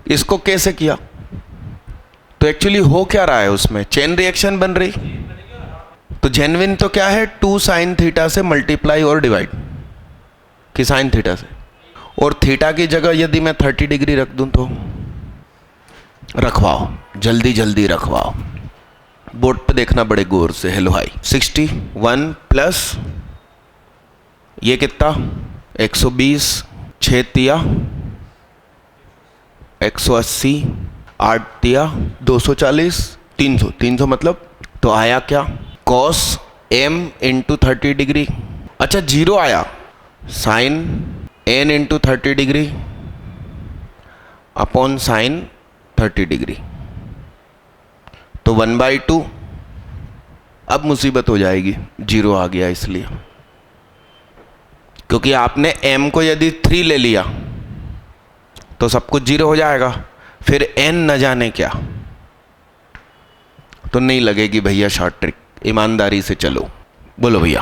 इसको कैसे किया? तो एक्चुअली हो क्या रहा है उसमें? चेन रिएक्शन बन रही। तो जेन्युइन तो क्या है? 2 साइन थीटा से मल्टीप्लाई और डिवाइड कि साइन थीटा से, और थीटा की जगह यदि मैं 30 डिग्री रख दूं तो रखवाओ, जल्दी जल्दी रखवाओ, बोर्ड पे देखना बड़े गौर से। हेलो हाई 61 प्लस ये कितना 120, 6 तिया 180, 8 तिया 240, 300, 300 मतलब तो आया क्या? कॉस m इंटू 30 डिग्री। अच्छा जीरो आया, sine n into 30 degree upon sine 30 degree, तो 1/2। अब मुसीबत हो जाएगी, जीरो आ गया इसलिए, क्योंकि आपने m को यदि 3 ले लिया तो सब कुछ जीरो हो जाएगा, फिर n न जाने क्या, तो नहीं लगेगी भैया शॉर्ट ट्रिक। ईमानदारी से चलो, बोलो भैया।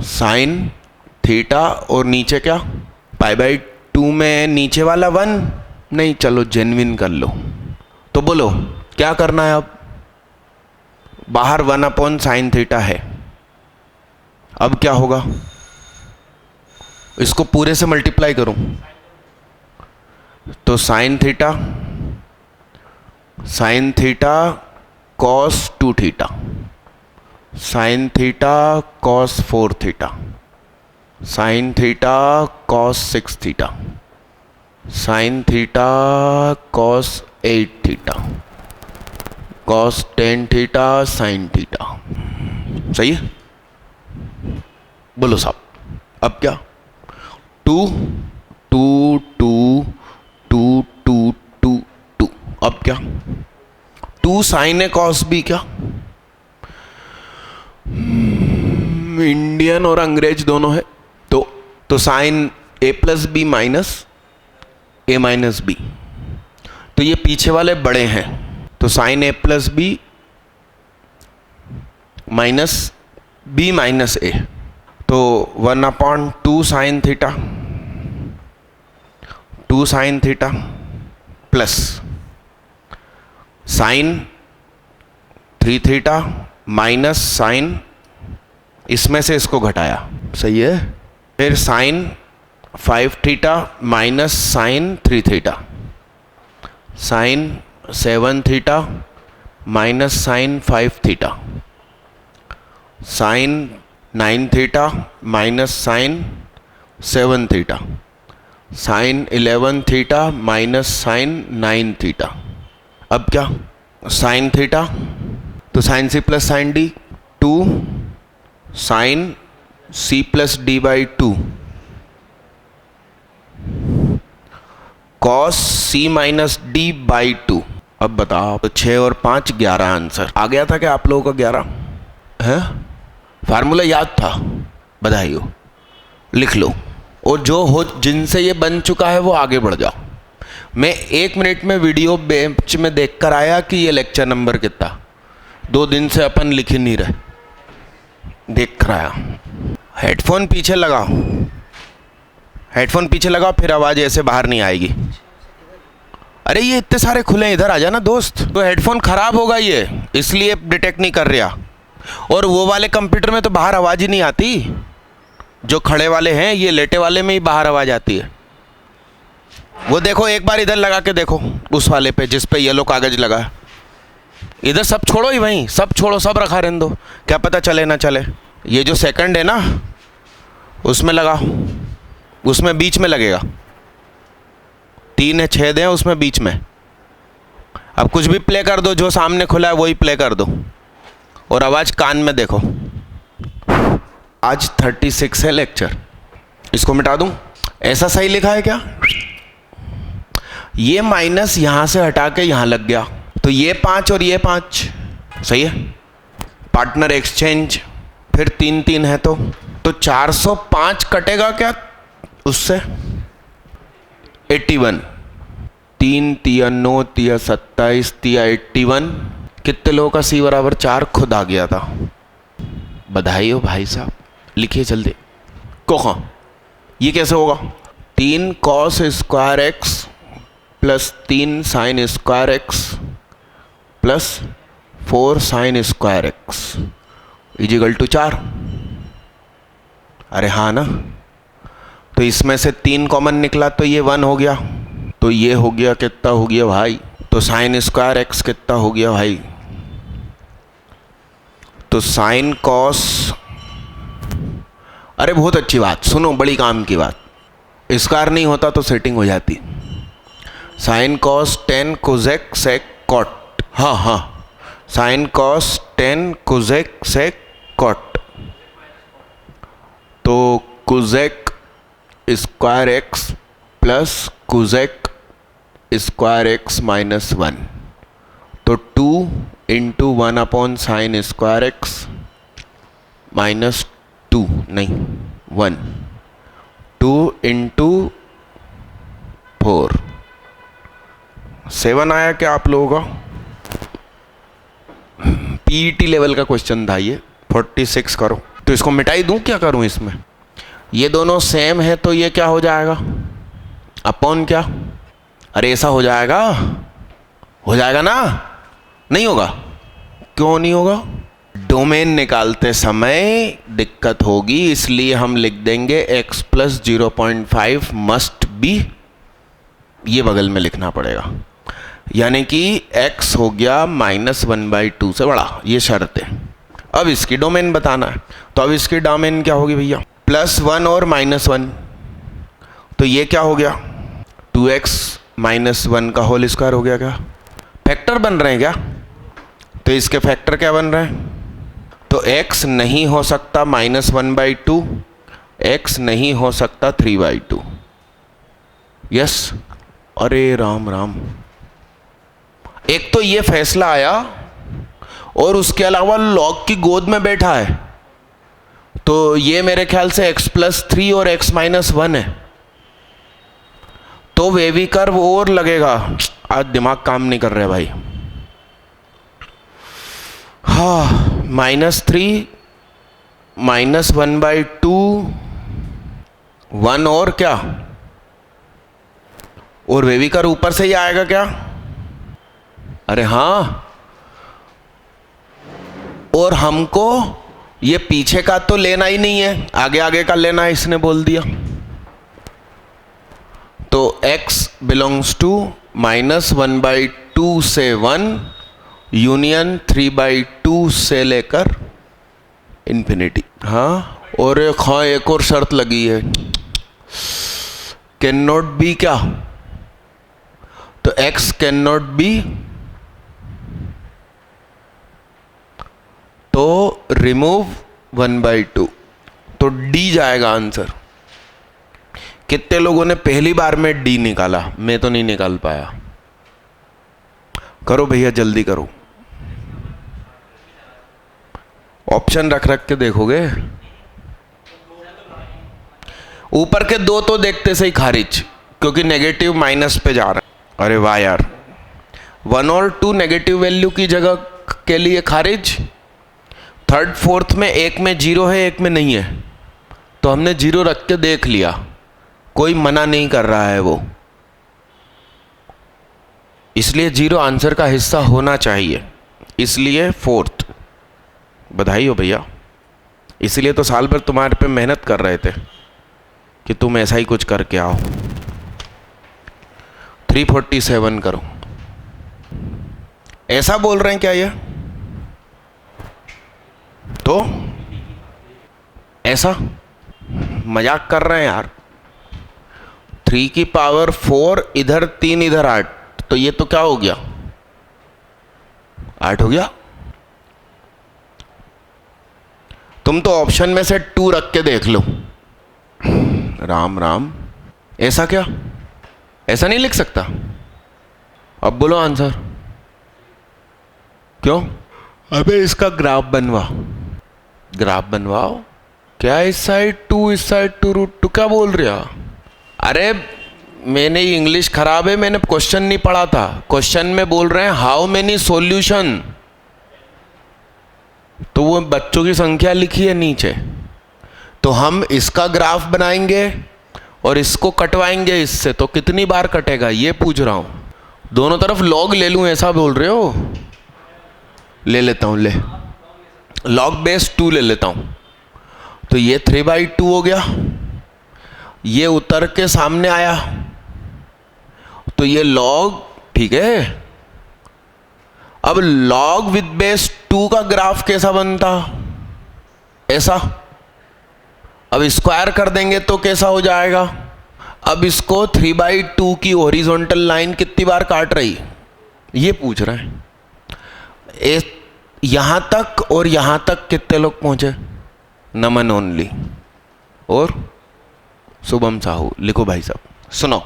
साइन थीटा और नीचे क्या? π/2 में नीचे वाला 1 नहीं, चलो जेन्युइन कर लो। तो बोलो क्या करना है अब? बाहर 1/sin थीटा है, अब क्या होगा? इसको पूरे से मल्टीप्लाई करूं तो sine theta cos 2 theta, sine theta cos 4 theta, sine theta cos 6 theta, sine theta cos 8 theta, cos 10 theta, sine theta. सही है? बोलो साहब अब क्या? 2 2 2 2 2 2 2, अब क्या? 2 साइन ए कॉस बी, क्या इंडियन और अंग्रेज दोनों है, तो sine A plus B minus A minus B, तो ये पीछे वाले बड़े हैं, तो sine A plus B minus B minus A, तो 1/2 sine theta, 2 sine theta plus sine 3 theta minus sine, इसमें से इसको घटाया, सही है, फिर sine 5 theta minus sine 3 theta, sine 7 theta minus sign 5 theta, sine 9 theta minus sine 7 theta, sine 11 theta minus sine 9 theta. अब क्या? साइन थीटा तो sine C plus sine D, 2 sine C plus D by 2, cos C minus D by 2। अब बताओ, तो 6 और 5 11 answer आ गया था क्या आप लोगों का? 11 है, फार्मूला याद था, बधाई हो, लिख लो, और जो हो जिनसे ये बन चुका है वो आगे बढ़ जाओ। मैं 1 मिनट में वीडियो बेंच में देख कर आया कि ये लेक्चर नंबर कितना, 2 दिन से अपन लिख ही नहीं रहे, देख कर आया। हेडफोन पीछे लगाओ, हेडफोन पीछे लगाओ, फिर आवाज़ ऐसे बाहर नहीं आएगी। अरे ये इतने सारे खुले हैं, इधर आ जाना दोस्त। तो हेडफोन ख़राब होगा ये, इसलिए डिटेक्ट नहीं कर रहा, और वो वाले कंप्यूटर में तो बाहर आवाज़ ही नहीं आती, जो खड़े वाले हैं, ये लेटे वाले में ही बाहर आवाज़ आती है। वो देखो एक बार इधर लगा के देखो, उस वाले पे जिस पे येलो कागज लगा है, इधर सब छोड़ो ही, वहीं सब छोड़ो, सब रखा रहने दो, क्या पता चले ना चले। ये जो सेकंड है ना, उसमें लगा, उसमें बीच में लगेगा, 3 छेद हैं उसमें बीच में। अब कुछ भी प्ले कर दो, जो सामने खुला है वही प्ले कर दो, और आवाज़ कान में देखो। आज 36 है लेक्चर, इसको मिटा दूं? ऐसा सही लिखा है क्या? ये माइनस यहाँ से हटा के यहाँ लग गया, तो ये 5 और ये 5, सही है, पार्टनर एक्सचेंज, फिर 3 3 है, तो 405 कटेगा क्या उससे? 81, 3 तिया 9 तिया 27 तिया 81, कितने लोगों का C बराबर 4 खुद आ गया था, बधाई हो भाई साहब, लिखिए जल्दी। कोखा ये कैसे होगा? 3 cos square x plus 3 sine square x plus 4 sine square X equal to 4। अरे हाँ ना, तो इसमें से 3 कॉमन निकला तो ये 1 हो गया, तो ये हो गया कितना हो गया भाई, तो साइन स्क्वायर एक्स कितना हो गया भाई, तो साइन कॉस, अरे बहुत अच्छी बात, सुनो बड़ी काम की बात, स्क्वायर नहीं होता तो सेटिंग हो जाती, sine cos 10 cosec sec cot, हाँ हाँ, sine cos 10 cosec sec cot, तो cosec square x plus cosec square x minus 1, तो 2 into 1 upon sine square x minus 2 नहीं 1, 2 इंटू 4, 7 आया क्या आप लोगों का? पीईटी लेवल का क्वेश्चन था ये, 46 करो, तो इसको मिटाई दूं क्या करूं इसमें? ये दोनों सेम है तो ये क्या हो जाएगा, अपॉन क्या, अरे ऐसा हो जाएगा, हो जाएगा ना, नहीं होगा, क्यों नहीं होगा? डोमेन निकालते समय दिक्कत होगी, इसलिए हम लिख देंगे x प्लस 0.5 मस्ट बी, ये बगल में लिखना पड़ेगा, यानी कि x हो गया -1/2 से बड़ा, ये शर्त है। अब इसकी डोमेन बताना है, तो अब इसकी डोमेन क्या होगी भैया, +1 और -1, तो ये क्या हो गया 2x -1 का होल स्क्वायर हो गया, क्या फैक्टर बन रहे हैं क्या? तो इसके फैक्टर क्या बन रहे हैं, तो x नहीं हो सकता -1/2, x नहीं हो सकता 3/2, यस। अरे राम राम, एक तो ये फैसला आया और उसके अलावा लॉग की गोद में बैठा है, तो ये मेरे ख्याल से x प्लस 3 और x माइनस 1 है, तो वेवी कर्व और लगेगा। आज दिमाग काम नहीं कर रहा भाई। हाँ, -3 -1/2 1 और क्या, और वेवी कर्व ऊपर से ही आएगा क्या, अरे हाँ, और हमको ये पीछे का तो लेना ही नहीं है, आगे आगे का लेना है, इसने बोल दिया। तो x बिलोंग्स टू -1/2 से 1 यूनियन 3/2 से लेकर इन्फिनिटी। हाँ, और एक और शर्त लगी है, कैन नॉट बी क्या, तो x कैन नॉट बी, तो रिमूव 1/2, तो d जाएगा आंसर। कितने लोगों ने पहली बार में d निकाला, मैं तो नहीं निकाल पाया। करो भैया जल्दी करो, ऑप्शन रख रख के देखोगे, ऊपर के 2 तो देखते सही खारिज, क्योंकि नेगेटिव माइनस पे जा रहा है। अरे वाह यार, 1 और 2 नेगेटिव वैल्यू की जगह के लिए खारिज, 3rd 4th में एक में 0 है एक में नहीं है, तो हमने 0 रख के देख लिया, कोई मना नहीं कर रहा है वो, इसलिए 0 आंसर का हिस्सा होना चाहिए, इसलिए 4th। बधाई हो भैया, इसलिए तो साल भर तुम्हारे पे मेहनत कर रहे थे कि तुम ऐसा ही कुछ करके आओ। 347 करो, ऐसा बोल रहे हैं क्या ये, तो ऐसा मजाक कर रहे हैं यार। 3 की पावर 4 इधर 3 इधर 8, तो ये तो क्या हो गया 8 हो गया। तुम तो ऑप्शन में से 2 रख के देख लो। राम राम, ऐसा क्या, ऐसा नहीं लिख सकता? अब बोलो आंसर, क्यों? अबे इसका ग्राफ बनवा, ग्राफ बनवाओ। क्या इस साइड 2 इस साइड 2 √2 क्या बोल रहे हो? अरे मैंने इंग्लिश खराब है, मैंने क्वेश्चन नहीं पढ़ा था, क्वेश्चन में बोल रहे हैं हाउ मेनी सॉल्यूशन, तो वो बच्चों की संख्या लिखी है नीचे, तो हम इसका ग्राफ बनाएंगे और इसको कटवाएंगे इससे, तो कितनी बार कटेगा ये पूछ रहा हूं। दोनों तरफ लॉग ले लूं ऐसा बोल रहे हो? ले लेता हूं, ले लॉग बेस 2 ले लेता हूं। तो ये 3/2 हो गया, ये उतर के सामने आया तो ये लॉग, ठीक है। अब लॉग विद बेस 2 का ग्राफ कैसा बनता? ऐसा। अब स्क्वायर कर देंगे तो कैसा हो जाएगा? अब इसको 3/2 की हॉरिजॉन्टल लाइन कितनी बार काट रही, ये पूछ रहे हैं। यहां तक और यहां तक कितने लोग पहुंचे? नमन ओनली और शुभम साहू। लिखो भाई साहब, सुनो।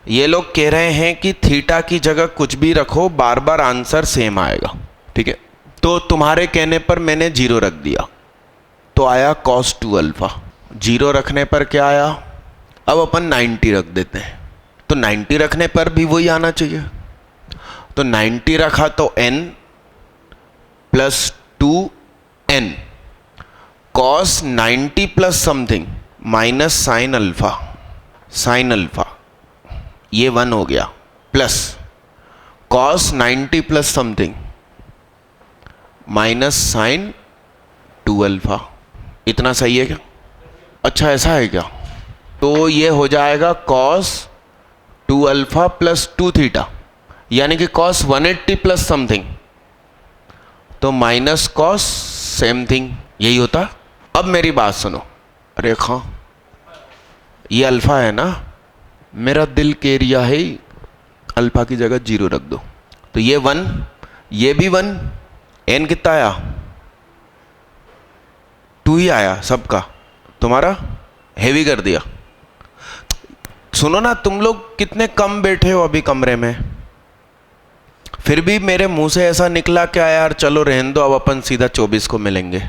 ये लोग कह रहे हैं कि थीटा की जगह कुछ भी रखो, बार बार आंसर सेम आएगा, ठीक है। तो तुम्हारे कहने पर मैंने 0 रख दिया तो आया cos 2 अल्फा। 0 रखने पर क्या आया? अब अपन 90 रख देते हैं, तो 90 रखने पर भी वही आना चाहिए। तो 90 रखा तो n plus 2n cos 90 plus something minus sine alpha, sine alpha ये 1 हो गया, plus cos 90 plus something minus sine 2 alpha. इतना सही है क्या? अच्छा ऐसा है क्या? तो ये हो जाएगा cos 2 अल्फा प्लस 2 थीटा, यानी कि cos 180 प्लस समथिंग तो माइनस cos सेम थिंग, यही होता। अब मेरी बात सुनो रेखा, ये अल्फा है ना, मेरा दिल कह रिया है अल्फा की जगह 0 रख दो। तो ये 1, ये भी 1, n कितना आया? 2 ही आया सबका, तुम्हारा हेवी कर दिया। सुनो ना, तुम लोग कितने कम बैठे हो अभी कमरे में, फिर भी मेरे मुंह से ऐसा निकला क्या यार चलो रहने दो, अब अपन सीधा 24 को मिलेंगे।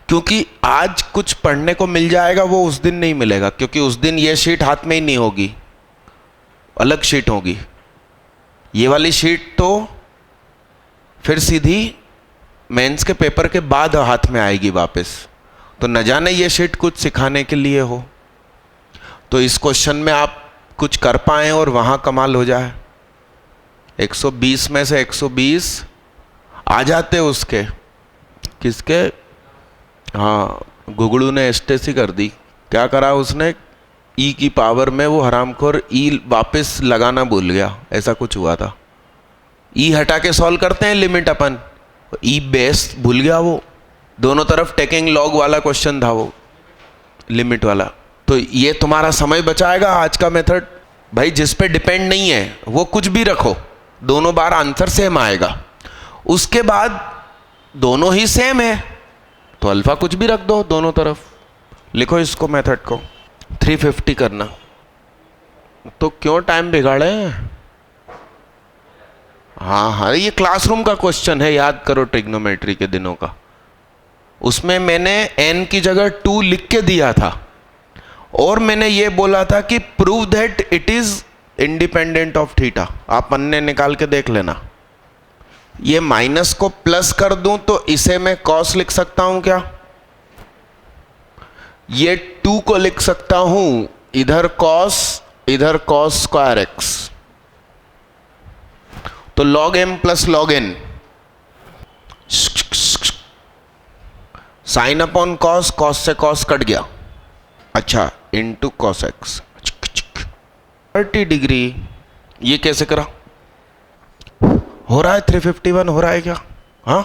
क्योंकि आज कुछ पढ़ने को मिल जाएगा वो उस दिन नहीं मिलेगा, क्योंकि उस दिन ये शीट हाथ में ही नहीं होगी, अलग शीट होगी। ये वाली शीट तो फिर सीधी मेंस के पेपर के बाद हाथ में आएगी वापस, तो न जाने ये शीट कुछ सिखाने के लिए हो। तो इस क्वेश्चन में आप कुछ कर पाए और वहाँ कमाल हो जाए। 120 में से 120 आ जाते उसके, किसके? हाँ, गुगड़ू ने एस्टेसी कर दी। क्या करा उसने? ई की पावर में वो हरामखोर ई वापस लगाना भूल गया, ऐसा कुछ हुआ था। ई हटा के सॉल्व करते हैं लिमिट अपन, ई बेस भूल गया वो। दोनों तरफ टेकिंग लॉग वाला क्वेश्चन था वो, लिमिट वाला। तो ये तुम्हारा समय बचाएगा आज का मेथड। भाई जिस पे डिपेंड नहीं है वो कुछ भी रखो, दोनों बार आंसर सेम आएगा। उसके बाद दोनों ही सेम है तो अल्फा कुछ भी रख दो दोनों तरफ। लिखो इसको, मेथड को 350 करना। तो क्यों टाइम बिगाड़े? हाँ, ये क्लासरूम का क्वेश्चन है, याद करो ट्रिग्नोमेट्री के दिनों का। उसमें मैंने n की जगह 2 लिख के दिया था और मैंने ये बोला था कि prove that it is independent of theta. आप अन्य निकाल के देख लेना। ये माइनस को प्लस कर दूं तो इसे मैं cos लिख सकता हूं क्या? ये 2 को लिख सकता हूं इधर cos स्क्वायर x, तो log m plus log n, sine upon cos, cos से cos कट गया, अच्छा इंटू cos x 30 डिग्री। ये कैसे करा? हो रहा है 351 हो रहा है क्या? हाँ,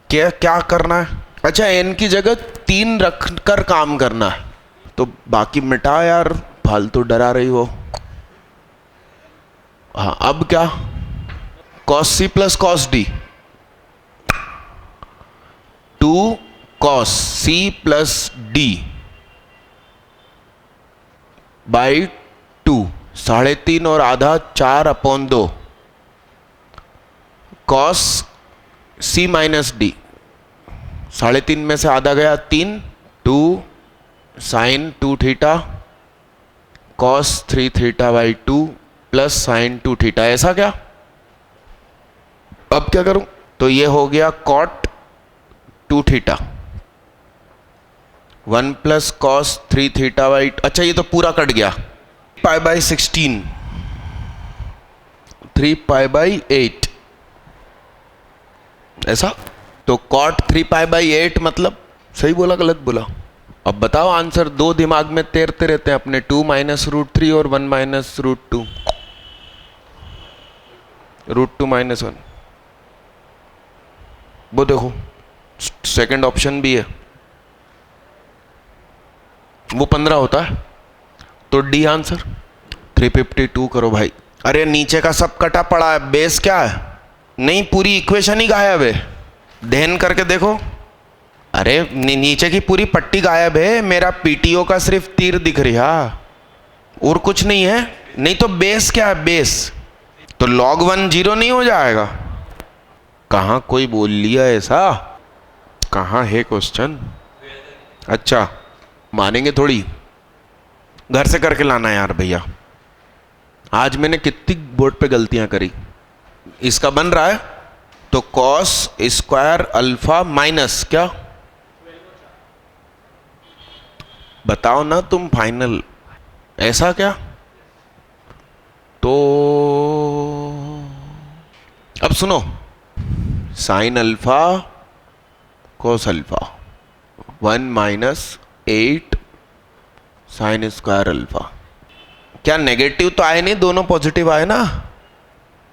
क्या करना है? अच्छा n की जगह 3 रख कर काम करना है, तो बाकी मिटा यार, फालतू डरा रही हो। हाँ, अब क्या? cos c plus cos d, 2 cos c plus d by 2, 3.5 और आधा 4/2 cos c माइनस डी, 3.5 में से आधा गया 3, 2 sine 2 theta cos 3 theta by 2 plus sine 2 theta. ऐसा क्या? अब क्या करूं? तो ये हो गया cot 2 theta 1 plus cos 3 theta by, अच्छा ये तो पूरा कट गया, पाई बाई 16 3π/8 ऐसा। तो cot 3π/8 मतलब सही बोला गलत बोला? अब बताओ आंसर। दो दिमाग में तैरते रहते हैं अपने, 2 - √3 और 1 - √2, √2 - 1। वो देखो सेकंड ऑप्शन भी है, वो 15 होता है। तो डी आंसर। 352 करो भाई। अरे नीचे का सब कटा पड़ा है, बेस क्या है? नहीं, पूरी इक्वेशन ही गायब है। ध्यान करके देखो। अरे नीचे की पूरी पट्टी गायब है, मेरा पीटीओ का सिर्फ तीर दिख रहा और कुछ नहीं है। नहीं तो बेस क्या है? बेस तो log 1 0 नहीं हो जाएगा? कहाँ कोई बोल लिया ऐसा? कहाँ है क्वेश्चन? अच्छा मानेंगे थोड़ी, घर से करके लाना यार भैया। आज मैंने कितनी बोर्ड पे गलतियां करी। इसका बन रहा है तो cos स्क्वायर अल्फा माइनस क्या, बताओ ना तुम फाइनल। ऐसा क्या? तो अब सुनो, sine alpha cos alpha 1 - 8 sine square alpha. क्या नेगेटिव तो आए नहीं, दोनों पॉजिटिव आए ना,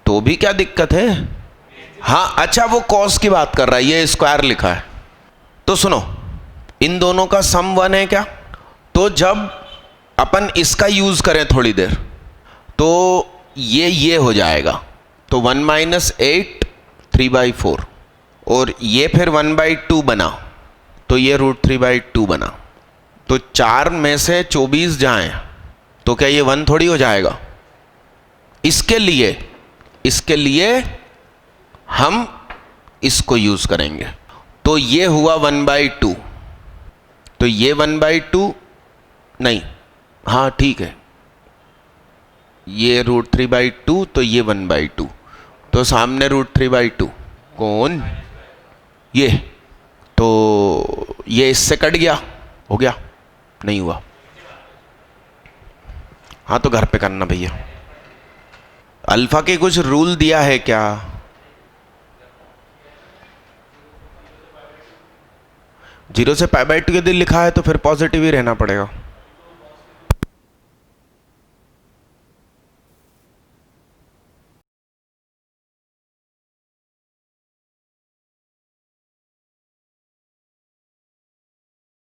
तो भी क्या दिक्कत है? हाँ अच्छा, वो cos की बात कर रहा है, ये स्क्वायर लिखा है। तो सुनो, इन दोनों का सम 1 है क्या? तो जब अपन इसका यूज करें थोड़ी देर तो ये हो जाएगा। तो 1 - 8 3/4 और ये फिर 1/2 बना, तो ये √3/2 बना। तो 4 में से 24 जाएं तो क्या ये 1 थोड़ी हो जाएगा? इसके लिए हम इसको यूज करेंगे। तो ये हुआ 1/2, तो ये 1/2 नहीं, हाँ ठीक है, ये √3/2 तो ये 1/2, तो सामने √3/2 कौन? ये। तो ये इससे कट गया, हो गया? नहीं हुआ? हाँ तो घर पे करना भैया। अल्फा के कुछ रूल दिया है क्या? जीरो से π/2 यदि लिखा है तो फिर पॉजिटिव ही रहना पड़ेगा।